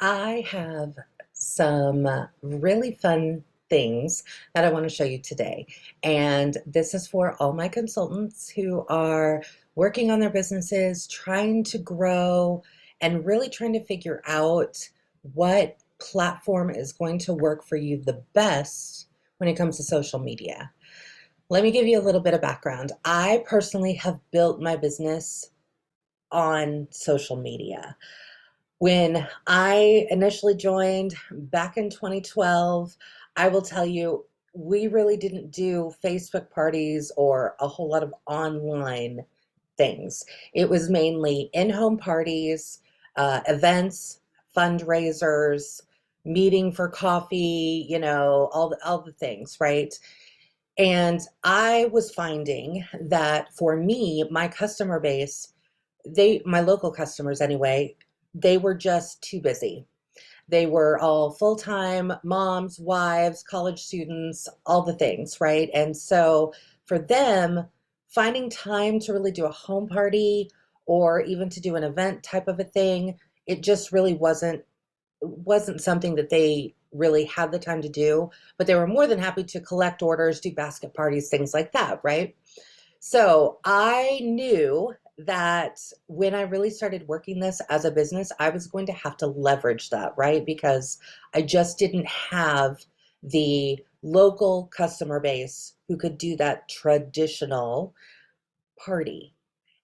I have some really fun things that I want to show you today. And this is for all my consultants who are working on their businesses, trying to grow, and really trying to figure out what platform is going to work for you the best when it comes to social media. Let me give you a little bit of background. I personally have built my business on social media. When I initially joined back in 2012, I will tell you, we really didn't do Facebook parties or a whole lot of online things. It was mainly in-home parties, events, fundraisers, meeting for coffee, all the things, right? And I was finding that for me, my customer base, my local customers anyway, they were just too busy. They were all full-time moms, wives, college students, all the things, right? And so for them, finding time to really do a home party or even to do an event type of a thing, it just really wasn't something that they really had the time to do, but they were more than happy to collect orders, do basket parties, things like that, right? So I knew that when I really started working this as a business, I was going to have to leverage that, right? Because I just didn't have the local customer base who could do that traditional party.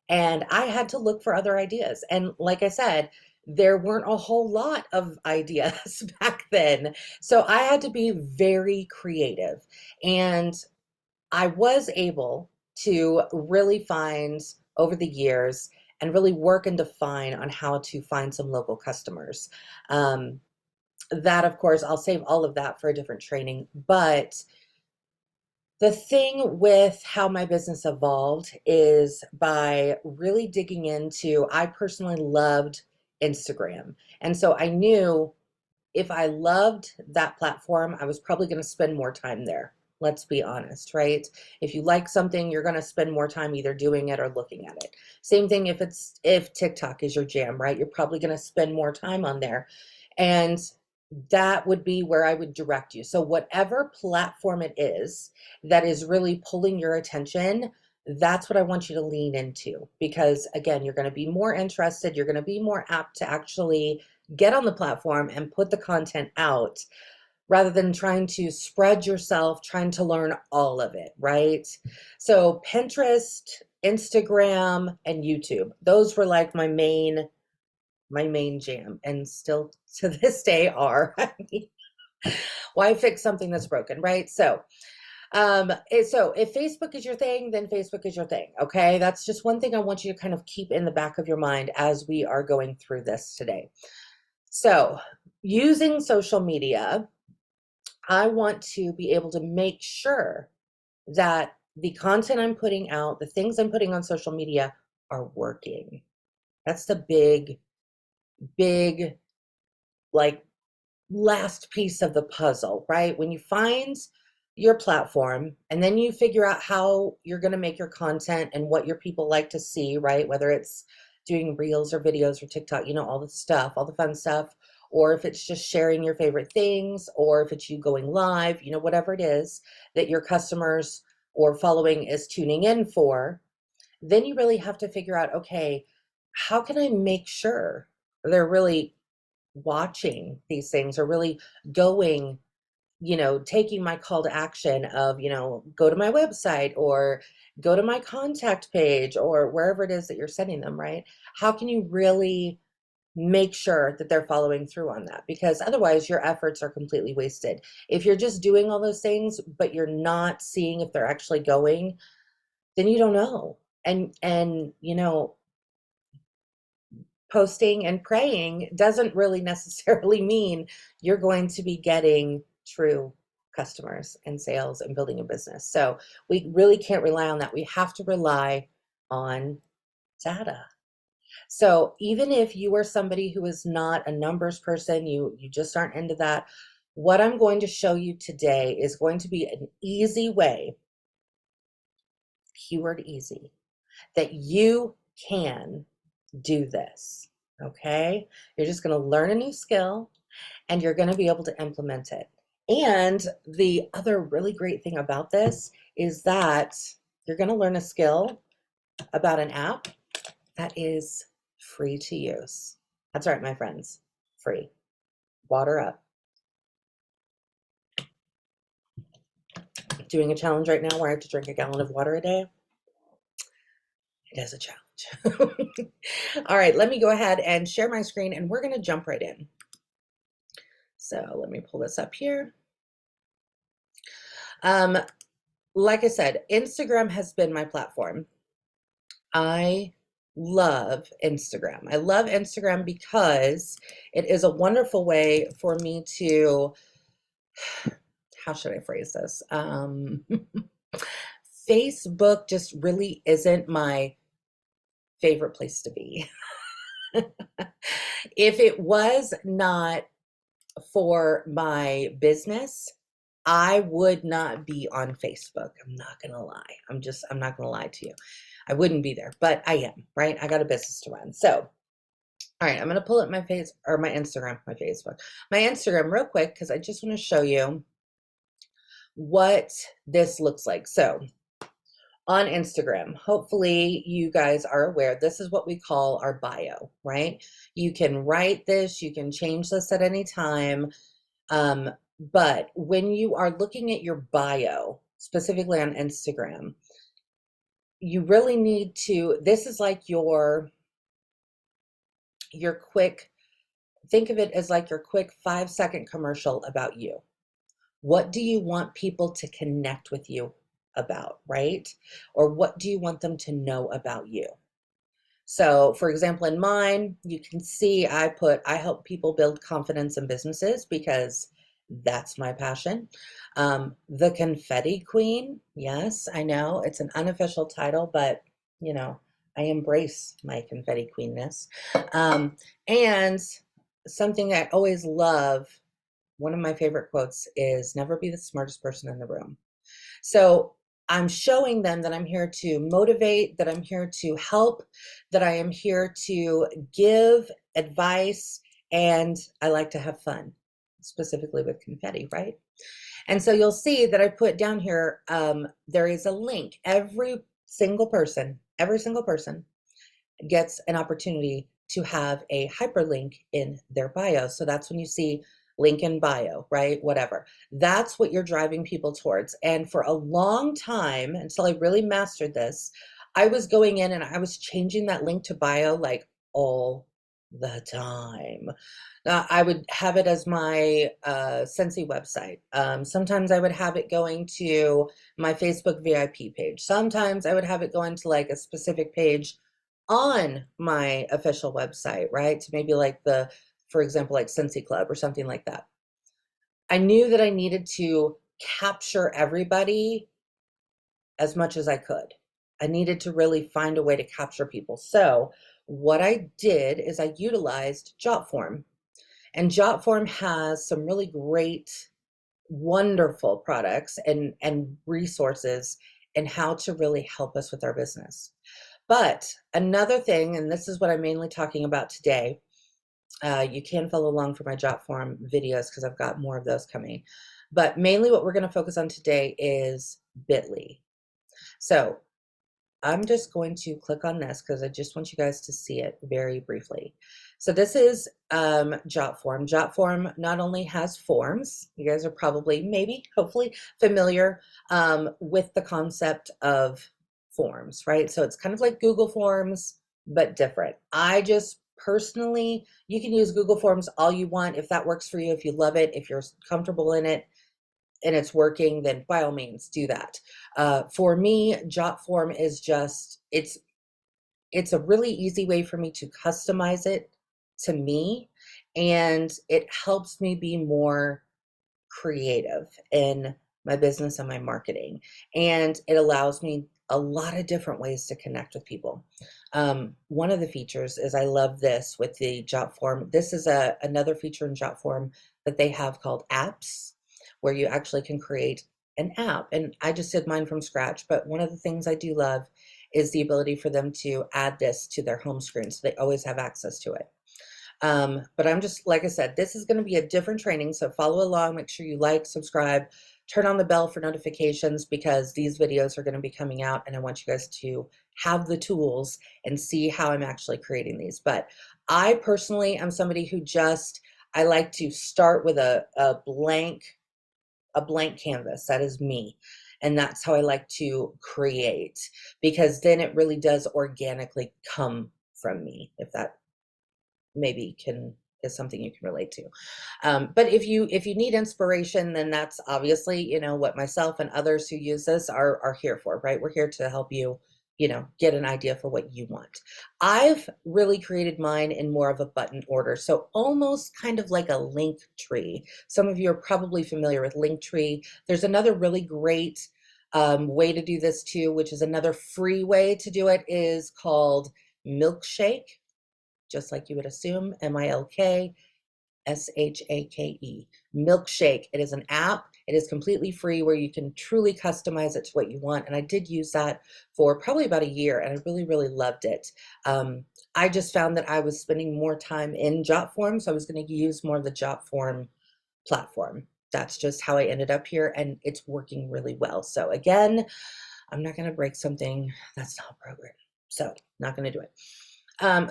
And I had to look for other ideas. And like I said, there weren't a whole lot of ideas back then. So I had to be very creative. And I was able to really find over the years and really work and define on how to find some local customers. Um, that, of course, I'll save all of that for a different training. But the thing with how my business evolved is by really digging into, I personally loved Instagram. And so I knew if I loved that platform, I was probably going to spend more time there. Let's be honest, right? If you like something, you're going to spend more time either doing it or looking at it. Same thing if TikTok is your jam, right? You're probably going to spend more time on there. And that would be where I would direct you. So whatever platform it is that is really pulling your attention, that's what I want you to lean into, because again, you're going to be more interested, you're going to be more apt to actually get on the platform and put the content out rather than trying to spread yourself, trying to learn all of it, right? So Pinterest, Instagram, and YouTube, those were like my main jam, and still to this day are. Why fix something that's broken, right? So if Facebook is your thing, then Facebook is your thing. Okay, that's just one thing I want you to kind of keep in the back of your mind as we are going through this today. So using social media, I want to be able to make sure that the content I'm putting out, the things I'm putting on social media are working. That's the big, like, last piece of the puzzle, right? When you find your platform and then you figure out how you're going to make your content and what your people like to see, right? Whether it's doing reels or videos or TikTok, all the stuff, all the fun stuff, or if it's just sharing your favorite things, or if it's you going live, whatever it is that your customers or following is tuning in for, then you really have to figure out, okay, how can I make sure they're really watching these things or really going, taking my call to action of, go to my website or go to my contact page or wherever it is that you're sending them, right? How can you really make sure that they're following through on that? Because otherwise your efforts are completely wasted. If you're just doing all those things, but you're not seeing if they're actually going, then you don't know. And posting and praying doesn't really necessarily mean you're going to be getting true customers and sales and building a business. So we really can't rely on that. We have to rely on data. So even if you are somebody who is not a numbers person, you just aren't into that, what I'm going to show you today is going to be an easy way, keyword easy, that you can do this. Okay? You're just going to learn a new skill and you're going to be able to implement it. And the other really great thing about this is that you're going to learn a skill about an app that is free to use. That's right, my friends. Free. Water up. Doing a challenge right now where I have to drink a gallon of water a day. It is a challenge. All right, let me go ahead and share my screen and we're going to jump right in. So let me pull this up here. Like I said, Instagram has been my platform. I love Instagram. I love Instagram because it is a wonderful way for me to, how should I phrase this? Facebook just really isn't my favorite place to be. If it was not for my business, I would not be on Facebook. I'm not going to lie. I'm not going to lie to you. I wouldn't be there, but I am, right? I got a business to run. So, all right, I'm going to pull up my Instagram real quick because I just want to show you what this looks like. So, on Instagram, hopefully you guys are aware, this is what we call our bio, right? You can write this, you can change this at any time. But when you are looking at your bio, specifically on Instagram, you really need to, this is like your quick, think of it as like your quick 5-second commercial about you. What do you want people to connect with you about, right? Or what do you want them to know about you? So for example, in mine, you can see I help people build confidence in businesses because that's my passion. The Confetti Queen. Yes, I know it's an unofficial title, but you know, I embrace my Confetti Queenness. And something I always love, one of my favorite quotes is never be the smartest person in the room. So I'm showing them that I'm here to motivate, that I'm here to help, that I am here to give advice, and I like to have fun, specifically with confetti, right? And so you'll see that I put down here, there is a link. Every single person gets an opportunity to have a hyperlink in their bio. So that's when you see link in bio, right? Whatever. That's what you're driving people towards. And for a long time, until I really mastered this, I was going in and I was changing that link to bio like all the time. I would have it as my Scentsy website. Sometimes I would have it going to my Facebook VIP page. Sometimes I would have it going to like a specific page on my official website, right? To maybe like for example, like Scentsy Club or something like that. I knew that I needed to capture everybody as much as I could. I needed to really find a way to capture people. So what I did is I utilized Jotform. And Jotform has some really great, wonderful products and resources and how to really help us with our business. But another thing, and this is what I'm mainly talking about today, you can follow along for my Jotform videos because I've got more of those coming. But mainly what we're going to focus on today is Bitly. So I'm just going to click on this because I just want you guys to see it very briefly. So this is Jotform. Jotform not only has forms, you guys are probably, maybe, hopefully familiar with the concept of forms, right? So it's kind of like Google Forms, but different. I just personally, you can use Google Forms all you want if that works for you, if you love it, if you're comfortable in it, and it's working, then by all means do that. For me, Jotform is just, it's a really easy way for me to customize it to me, and it helps me be more creative in my business and my marketing. And it allows me a lot of different ways to connect with people. One of the features is I love this with the Jotform. This is another feature in Jotform that they have called apps, where you actually can create an app. And I just did mine from scratch, but one of the things I do love is the ability for them to add this to their home screen so they always have access to it. But I'm just, like I said, this is going to be a different training. So follow along, make sure you like, subscribe, turn on the bell for notifications because these videos are going to be coming out and I want you guys to have the tools and see how I'm actually creating these. But I personally am somebody who I like to start with a blank canvas. That is me. And that's how I like to create because then it really does organically come from me, if that maybe is something you can relate to. But if you need inspiration, then that's obviously, you know, what myself and others who use this are here for, right? We're here to help you, you know, get an idea for what you want. I've really created mine in more of a button order. So almost kind of like a link tree. Some of you are probably familiar with Linktree. There's another really great way to do this too, which is another free way to do it, is called Milkshake, just like you would assume, Milkshake. Milkshake. It is an app. It is completely free where you can truly customize it to what you want. And I did use that for probably about a year and I really, really loved it. I just found that I was spending more time in Jotform, so I was going to use more of the Jotform platform. That's just how I ended up here and it's working really well. So again, I'm not going to break something that's not programmed. So not going to do it.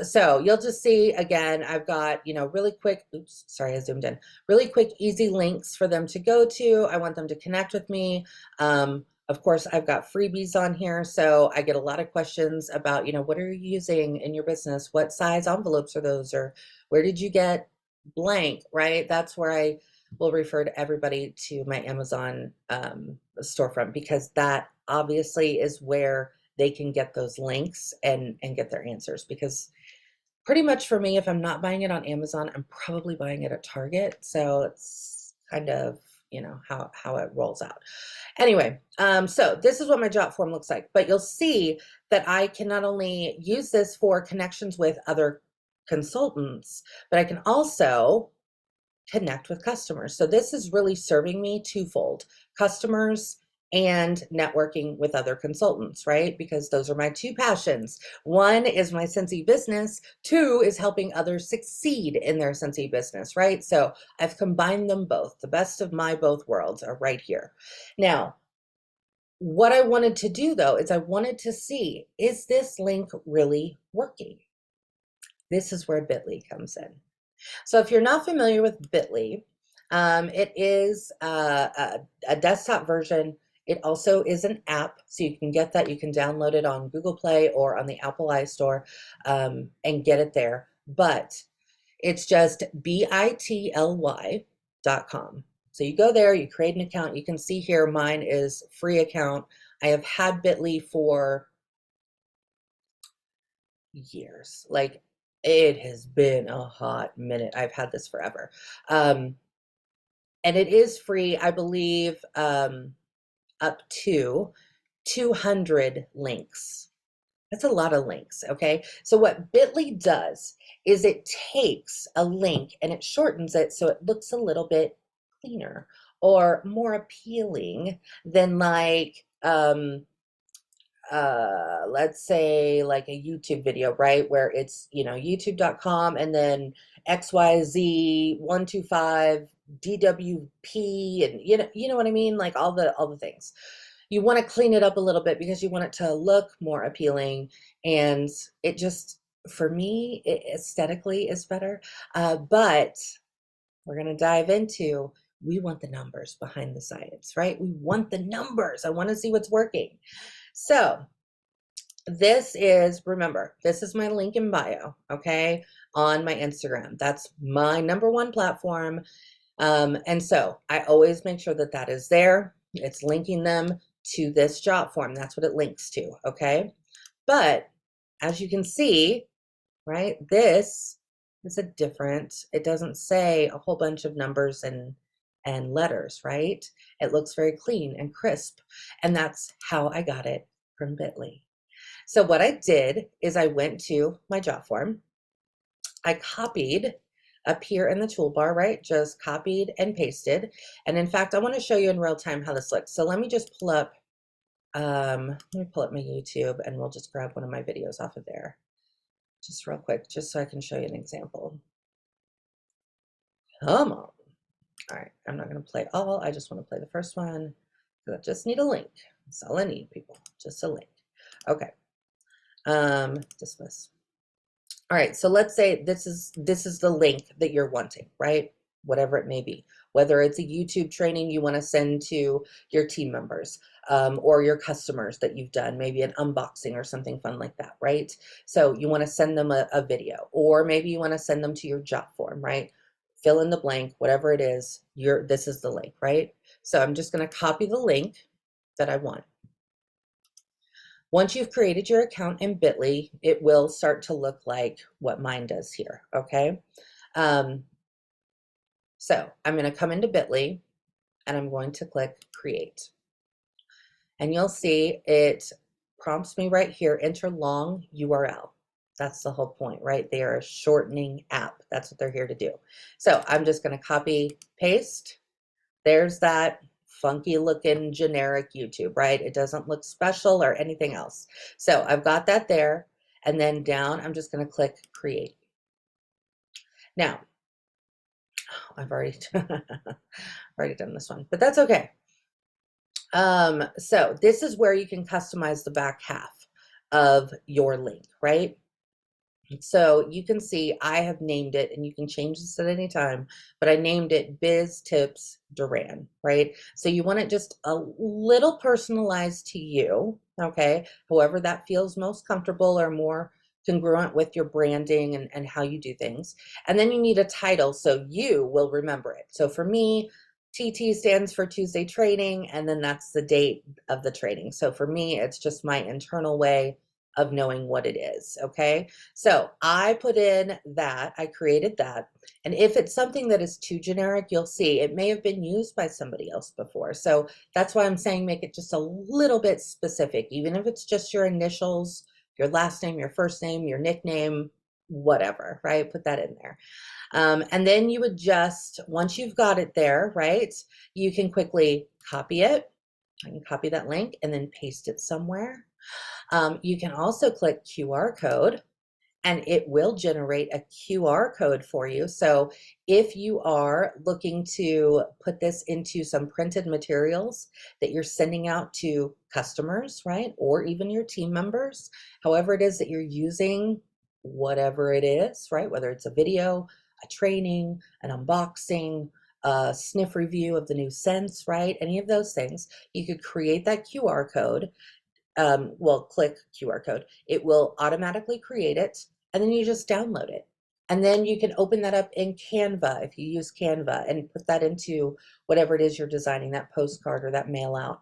So you'll just see, again, I've got, you know, really quick, oops, sorry, I zoomed in, really quick, easy links for them to go to. I want them to connect with me. Of course, I've got freebies on here. So I get a lot of questions about, you know, what are you using in your business? What size envelopes are those? Or where did you get blank, right? That's where I will refer to everybody to my Amazon storefront, because that obviously is where they can get those links and get their answers. Because pretty much for me, if I'm not buying it on Amazon, I'm probably buying it at Target. So it's kind of, you know, how it rolls out. Anyway, so this is what my Jotform looks like, but you'll see that I can not only use this for connections with other consultants, but I can also connect with customers. So this is really serving me twofold: customers and networking with other consultants, right? Because those are my two passions. One is my Scentsy business. Two is helping others succeed in their Scentsy business, right? So I've combined them both. The best of my both worlds are right here. Now, what I wanted to do though, is I wanted to see, is this link really working? This is where Bitly comes in. So if you're not familiar with Bitly, it is a desktop version. It also is an app, so you can get that. You can download it on Google Play or on the Apple iStore and get it there. But it's just bitly.com. So you go there, you create an account. You can see here mine is free account. I have had Bitly for years. Like, it has been a hot minute. I've had this forever. And it is free, I believe, up to 200 links. That's a lot of links, okay? So what Bitly does is it takes a link and it shortens it so it looks a little bit cleaner or more appealing than like let's say like a YouTube video, right? Where it's, you know, youtube.com and then XYZ125 DWP, and you know what I mean? Like all the things. You want to clean it up a little bit because you want it to look more appealing, and it just, for me, it aesthetically is better. But we're going to dive into, we want the numbers behind the science, right? We want the numbers. I want to see what's working. So this is, remember, this is my link in bio, okay, on my Instagram. That's my #1 platform. And so I always make sure that that is there. It's linking them to this Jotform. That's what it links to, okay? But as you can see, right, this is a different, it doesn't say a whole bunch of numbers and letters, right? It looks very clean and crisp. And that's how I got it from Bitly. So what I did is I went to my Jotform. I copied up here in the toolbar, right? Just copied and pasted. And in fact, I want to show you in real time how this looks. So let me just pull up, let me pull up my YouTube and we'll just grab one of my videos off of there. Just real quick, just so I can show you an example. Come on. All right, I'm not going to play all. I just want to play the first one because I just need a link. That's all I need, people. Just a link. Okay. Dismiss. All right, so let's say this is the link that you're wanting, right? Whatever it may be, whether it's a YouTube training you want to send to your team members, or your customers that you've done, maybe an unboxing or something fun like that, right? So you want to send them a video, or maybe you want to send them to your job form, right? Fill in the blank, whatever it is, this is the link, right? So I'm just going to copy the link that I want. Once you've created your account in Bitly, it will start to look like what mine does here, okay? So I'm going to come into Bitly and I'm going to click create. And you'll see it prompts me right here, enter long URL. That's the whole point, right? They are a shortening app. That's what they're here to do. So I'm just going to copy, paste. There's that funky looking generic YouTube, right? It doesn't look special or anything else. So I've got that there. And then down, I'm just going to click create. Now, I've already, already done this one, but that's okay. So this is where you can customize the back half of your link, right? So you can see I have named it, and you can change this at any time, but I named it Biz Tips Duran, right? So you want it just a little personalized to you, okay? However that feels most comfortable or more congruent with your branding and how you do things. And then you need a title so you will remember it. So for me, TT stands for Tuesday training, and then that's the date of the training. So for me, it's just my internal way of knowing what it is, okay? So I put in that, I created that. And if it's something that is too generic, you'll see it may have been used by somebody else before. So that's why I'm saying make it just a little bit specific, even if it's just your initials, your last name, your first name, your nickname, whatever, right? Put that in there. And then you would just, once you've got it there, right, you can quickly copy it. I can copy that link and then paste it somewhere. You can also click QR code, and it will generate a QR code for you. So if you are looking to put this into some printed materials that you're sending out to customers, right, or even your team members, however it is that you're using whatever it is, right, whether it's a video, a training, an unboxing, a sniff review of the new scents, right, any of those things, you could create that QR code. Well, click QR code. It will automatically create it, and then you just download it. And then you can open that up in Canva if you use Canva and put that into whatever it is you're designing, that postcard or that mail out.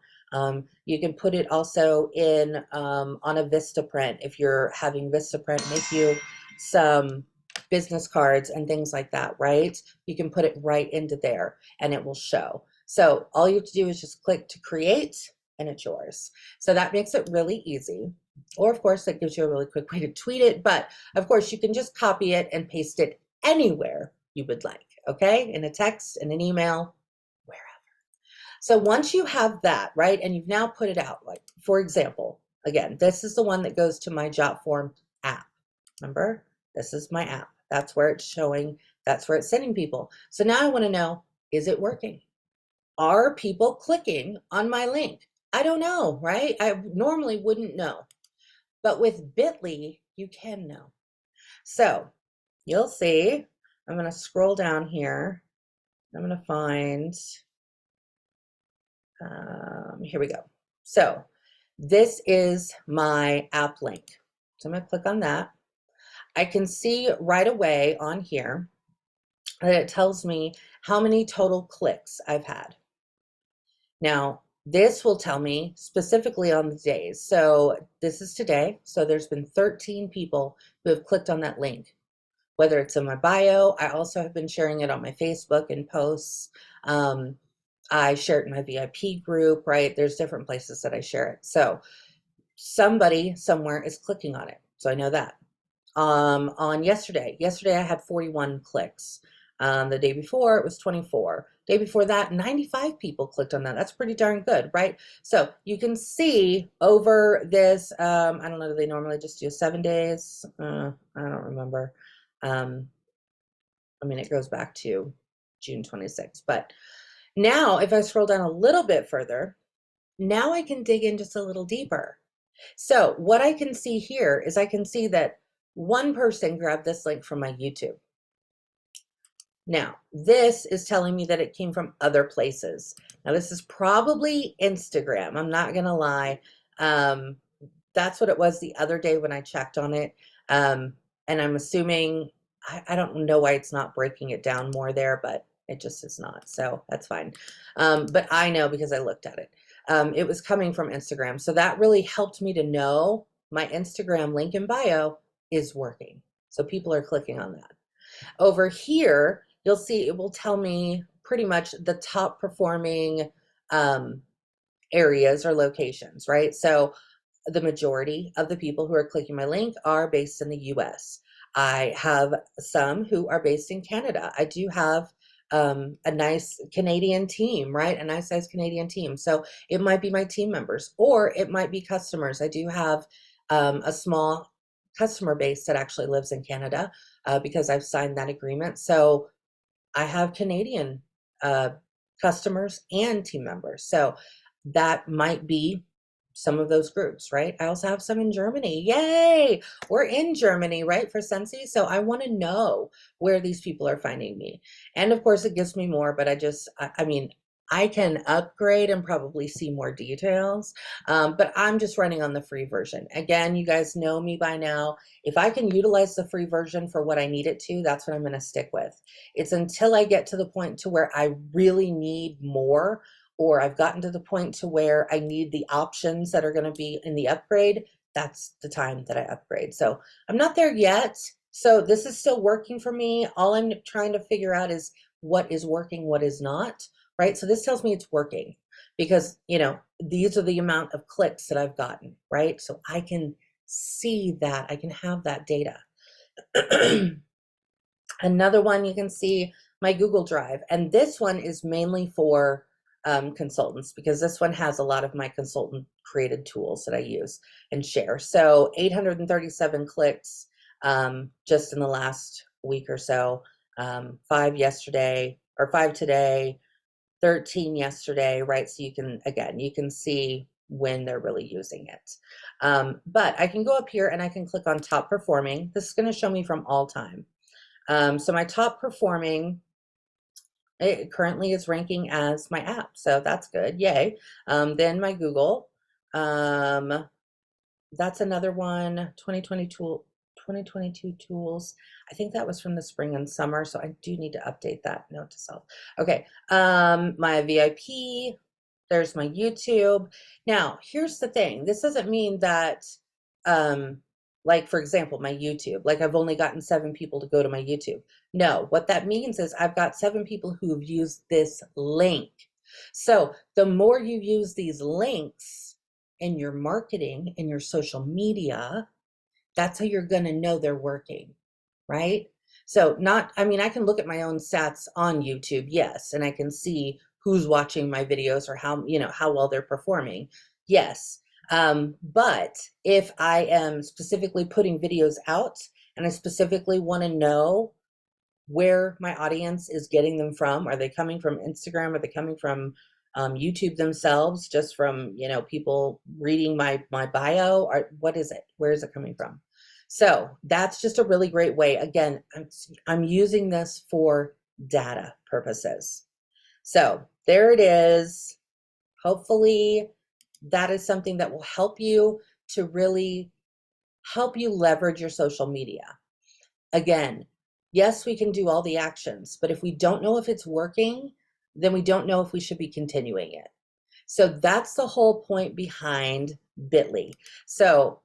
You can put it also in on a Vistaprint if you're having Vistaprint make you some business cards and things like that, right? You can put it right into there and it will show. So all you have to do is just click to create and it's yours. So that makes it really easy. Or of course, that gives you a really quick way to tweet it. But of course, you can just copy it and paste it anywhere you would like, okay? In a text, in an email, wherever. So once you have that, right, and you've now put it out, like for example, again, this is the one that goes to my job form app. Remember, this is my app. That's where it's showing, that's where it's sending people. So now I want to know, is it working? Are people clicking on my link? I don't know, right? I normally wouldn't know. But with Bitly, you can know. So you'll see, I'm going to scroll down here. I'm going to find, here we go. So this is my app link. So I'm going to click on that. I can see right away on here that it tells me how many total clicks I've had. Now, this will tell me specifically on the days. So this is today. So there's been 13 people who have clicked on that link, whether it's in my bio. I also have been sharing it on my Facebook and posts. I share it in my VIP group, right? There's different places that I share it. So somebody somewhere is clicking on it. So I know that. On yesterday I had 41 clicks. The day before it was 24. Day before that, 95 people clicked on that. That's pretty darn good, right? So you can see over this, I don't know, do they normally just do 7 days? I don't remember. I mean, it goes back to June 26th. But now if I scroll down a little bit further, now I can dig in just a little deeper. So what I can see here is I can see that one person grabbed this link from my YouTube. Now, this is telling me that it came from other places. Now, this is probably Instagram. I'm not going to lie. That's what it was the other day when I checked on it. And I'm assuming, I don't know why it's not breaking it down more there, but it just is not. So that's fine. But I know because I looked at it. It was coming from Instagram. So that really helped me to know my Instagram link in bio is working. So people are clicking on that. Over here, you'll see it will tell me pretty much the top performing areas or locations, right? So the majority of the people who are clicking my link are based in the US. I have some who are based in Canada. I do have a nice Canadian team, right? A nice size Canadian team. So it might be my team members or it might be customers. I do have a small customer base that actually lives in Canada because I've signed that agreement. So I have Canadian customers and team members. So that might be some of those groups, right? I also have some in Germany. Yay! We're in Germany, right, for Scentsy. So I want to know where these people are finding me. And of course, it gives me more, but I mean, I can upgrade and probably see more details, but I'm just running on the free version. Again, you guys know me by now. If I can utilize the free version for what I need it to, that's what I'm going to stick with. It's until I get to the point to where I really need more, or I've gotten to the point to where I need the options that are going to be in the upgrade, that's the time that I upgrade. So I'm not there yet. So this is still working for me. All I'm trying to figure out is what is working, what is not, right? So this tells me it's working because, you know, these are the amount of clicks that I've gotten, right? So I can see that, I can have that data. Another one, you can see my Google Drive, and this one is mainly for consultants because this one has a lot of my consultant created tools that I use and share. So 837 clicks just in the last week or so, 5 yesterday or 5 today, 13 yesterday, right? So you can, again, you can see when they're really using it. But I can go up here and I can click on top performing. This is going to show me from all time. So my top performing, it currently is ranking as my app. So that's good. Yay. Then my Google, that's another one, 2022 tools. I think that was from the spring and summer. So I do need to update that. Note to self. Okay. My VIP, there's my YouTube. Now, here's the thing. This doesn't mean that, like, for example, my YouTube, like I've only gotten 7 people to go to my YouTube. No, what that means is I've got 7 people who have used this link. So the more you use these links in your marketing, in your social media, that's how you're going to know they're working, right? So I mean, I can look at my own stats on YouTube, yes, and I can see who's watching my videos or how, you know, how well they're performing. Yes. But if I am specifically putting videos out and I specifically want to know where my audience is getting them from, are they coming from Instagram? Are they coming from YouTube themselves, just from, you know, people reading my bio, or what is it? Where is it coming from? So that's just a really great way. Again, I'm using this for data purposes. So there it is. Hopefully that is something that will help you to really help you leverage your social media. Again, yes, we can do all the actions, but if we don't know if it's working, then we don't know if we should be continuing it. So that's the whole point behind Bitly. So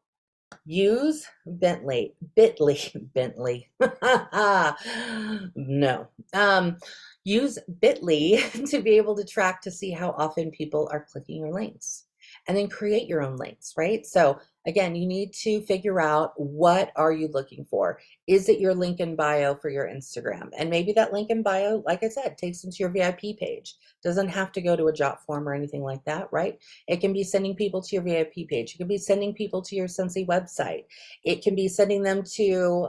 use Bentley, Bentley. No. Use Bitly to be able to track to see how often people are clicking your links, and then create your own links, right? So again, you need to figure out, what are you looking for? Is it your link in bio for your Instagram? And maybe that link in bio, like I said, takes them to your VIP page. Doesn't have to go to a jot form or anything like that, right? It can be sending people to your VIP page. It can be sending people to your Scentsy website. It can be sending them to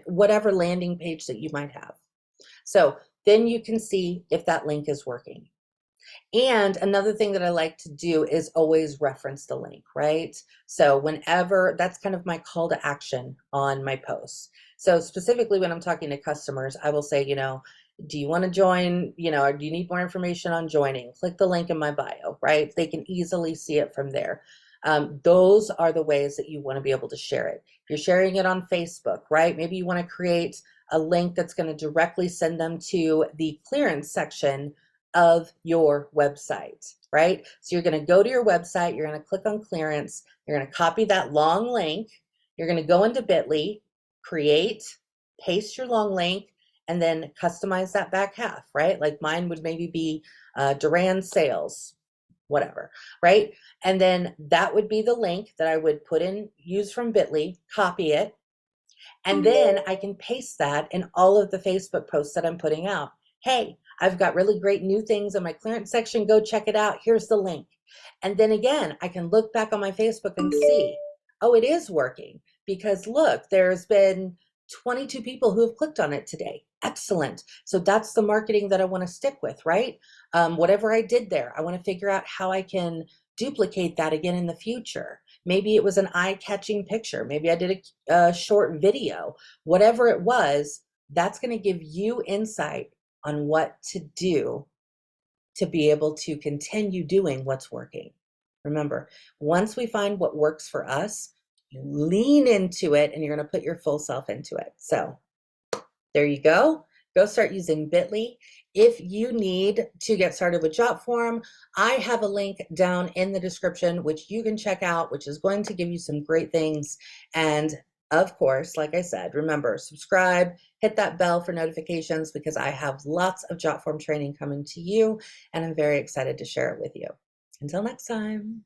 whatever landing page that you might have. So then you can see if that link is working. And another thing that I like to do is always reference the link, right? So whenever, that's kind of my call to action on my posts. So specifically when I'm talking to customers, I will say, do you want to join, or do you need more information on joining? Click the link in my bio, right? They can easily see it from there. Those are the ways that you want to be able to share it. If you're sharing it on Facebook, right? Maybe you want to create a link that's going to directly send them to the clearance section of your website, right? So you're going to go to your website, you're going to click on clearance, you're going to copy that long link, you're going to go into Bitly, create, paste your long link, and then customize that back half, right? Like mine would maybe be Duran sales, whatever, right? And then that would be the link that I would put in, use from Bitly, copy it, and then I can paste that in all of the Facebook posts that I'm putting out. Hey, I've got really great new things in my clearance section. Go check it out. Here's the link. And then again, I can look back on my Facebook and see, oh, it is working, because look, there's been 22 people who have clicked on it today. Excellent. So that's the marketing that I want to stick with, right? Whatever I did there, I want to figure out how I can duplicate that again in the future. Maybe it was an eye-catching picture. Maybe I did a short video. Whatever it was, that's going to give you insight on what to do to be able to continue doing what's working. Remember, once we find what works for us, you lean into it and you're going to put your full self into it. So there you go. Go start using Bitly. If you need to get started with Jotform, I have a link down in the description, which you can check out, which is going to give you some great things. And of course, like I said, remember, subscribe, hit that bell for notifications, because I have lots of Jotform training coming to you, and I'm very excited to share it with you. Until next time.